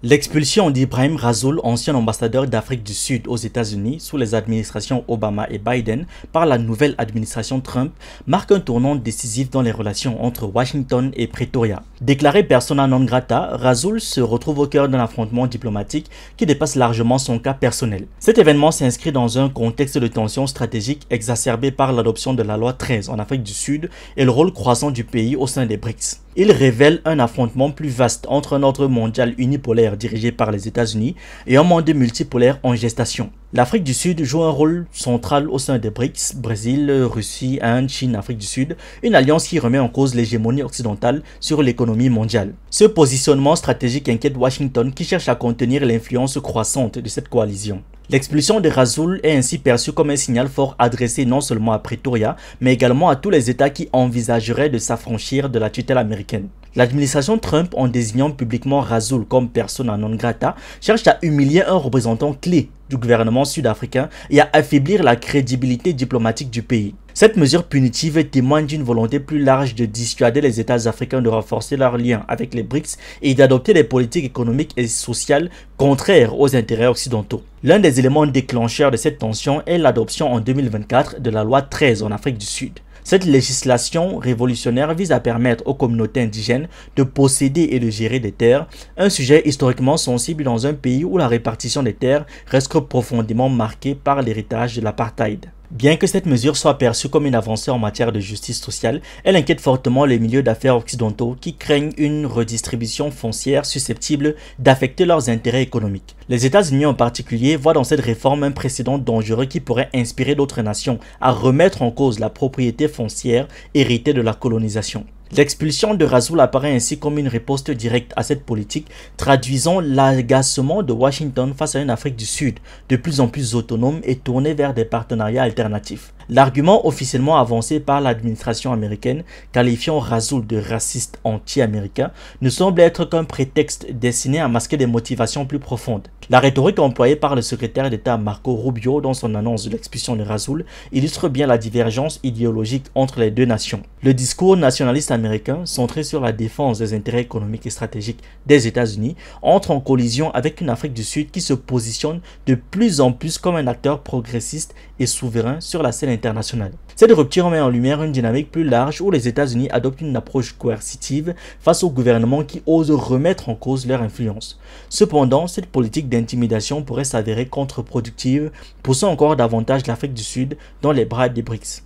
L'expulsion d'Ibrahim Rasoul, ancien ambassadeur d'Afrique du Sud aux États-Unis sous les administrations Obama et Biden par la nouvelle administration Trump, marque un tournant décisif dans les relations entre Washington et Pretoria. Déclaré persona non grata, Rasoul se retrouve au cœur d'un affrontement diplomatique qui dépasse largement son cas personnel. Cet événement s'inscrit dans un contexte de tensions stratégiques exacerbé par l'adoption de la loi 13 en Afrique du Sud et le rôle croissant du pays au sein des BRICS. Il révèle un affrontement plus vaste entre un ordre mondial unipolaire dirigé par les États-Unis et un monde multipolaire en gestation. L'Afrique du Sud joue un rôle central au sein des BRICS, Brésil, Russie, Inde, Chine, Afrique du Sud, une alliance qui remet en cause l'hégémonie occidentale sur l'économie mondiale. Ce positionnement stratégique inquiète Washington qui cherche à contenir l'influence croissante de cette coalition. L'expulsion de Rasoul est ainsi perçue comme un signal fort adressé non seulement à Pretoria, mais également à tous les États qui envisageraient de s'affranchir de la tutelle américaine. L'administration Trump, en désignant publiquement Rasoul comme persona non grata, cherche à humilier un représentant clé du gouvernement sud-africain et à affaiblir la crédibilité diplomatique du pays. Cette mesure punitive témoigne d'une volonté plus large de dissuader les États africains de renforcer leurs liens avec les BRICS et d'adopter des politiques économiques et sociales contraires aux intérêts occidentaux. L'un des éléments déclencheurs de cette tension est l'adoption en 2024 de la loi 13 en Afrique du Sud. Cette législation révolutionnaire vise à permettre aux communautés indigènes de posséder et de gérer des terres, un sujet historiquement sensible dans un pays où la répartition des terres reste profondément marquée par l'héritage de l'apartheid. Bien que cette mesure soit perçue comme une avancée en matière de justice sociale, elle inquiète fortement les milieux d'affaires occidentaux qui craignent une redistribution foncière susceptible d'affecter leurs intérêts économiques. Les États-Unis en particulier voient dans cette réforme un précédent dangereux qui pourrait inspirer d'autres nations à remettre en cause la propriété foncière héritée de la colonisation. L'expulsion de Rasoul apparaît ainsi comme une riposte directe à cette politique, traduisant l'agacement de Washington face à une Afrique du Sud de plus en plus autonome et tournée vers des partenariats alternatifs. L'argument officiellement avancé par l'administration américaine, qualifiant Rasoul de raciste anti-américain, ne semble être qu'un prétexte destiné à masquer des motivations plus profondes. La rhétorique employée par le secrétaire d'État Marco Rubio dans son annonce de l'expulsion de Rasoul illustre bien la divergence idéologique entre les deux nations. Le discours nationaliste américain, centré sur la défense des intérêts économiques et stratégiques des États-Unis, entre en collision avec une Afrique du Sud qui se positionne de plus en plus comme un acteur progressiste et souverain sur la scène internationale. Cette rupture met en lumière une dynamique plus large où les États-Unis adoptent une approche coercitive face aux gouvernements qui osent remettre en cause leur influence. Cependant, cette politique d'intimidation pourrait s'avérer contre-productive, poussant encore davantage l'Afrique du Sud dans les bras des BRICS.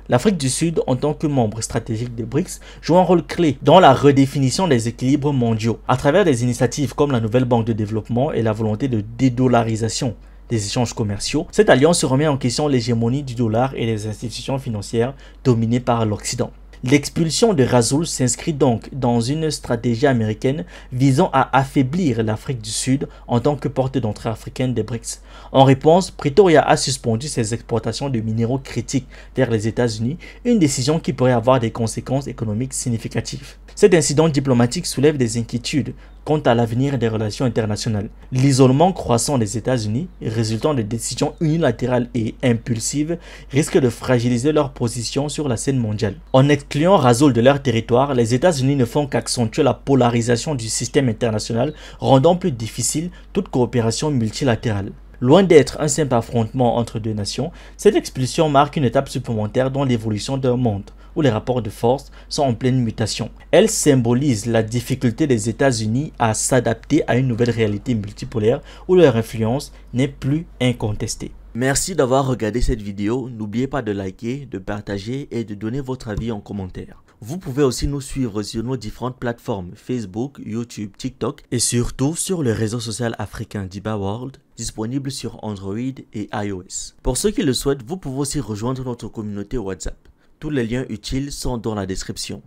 L'Afrique du Sud, en tant que membre stratégique des BRICS, joue un rôle clé dans la redéfinition des équilibres mondiaux à travers des initiatives comme la nouvelle banque de développement et la volonté de dédollarisation des échanges commerciaux. Cette alliance remet en question l'hégémonie du dollar et des institutions financières dominées par l'Occident. L'expulsion de Rasoul s'inscrit donc dans une stratégie américaine visant à affaiblir l'Afrique du Sud en tant que porte d'entrée africaine des BRICS. En réponse, Pretoria a suspendu ses exportations de minéraux critiques vers les États-Unis, une décision qui pourrait avoir des conséquences économiques significatives. Cet incident diplomatique soulève des inquiétudes quant à l'avenir des relations internationales. L'isolement croissant des États-Unis, résultant de décisions unilatérales et impulsives, risque de fragiliser leur position sur la scène mondiale. En excluant Rasoul de leur territoire, les États-Unis ne font qu'accentuer la polarisation du système international, rendant plus difficile toute coopération multilatérale. Loin d'être un simple affrontement entre deux nations, cette expulsion marque une étape supplémentaire dans l'évolution d'un monde où les rapports de force sont en pleine mutation. Elle symbolise la difficulté des États-Unis à s'adapter à une nouvelle réalité multipolaire où leur influence n'est plus incontestée. Merci d'avoir regardé cette vidéo. N'oubliez pas de liker, de partager et de donner votre avis en commentaire. Vous pouvez aussi nous suivre sur nos différentes plateformes Facebook, YouTube, TikTok et surtout sur le réseau social africain Diba World, disponible sur Android et iOS. Pour ceux qui le souhaitent, vous pouvez aussi rejoindre notre communauté WhatsApp. Tous les liens utiles sont dans la description.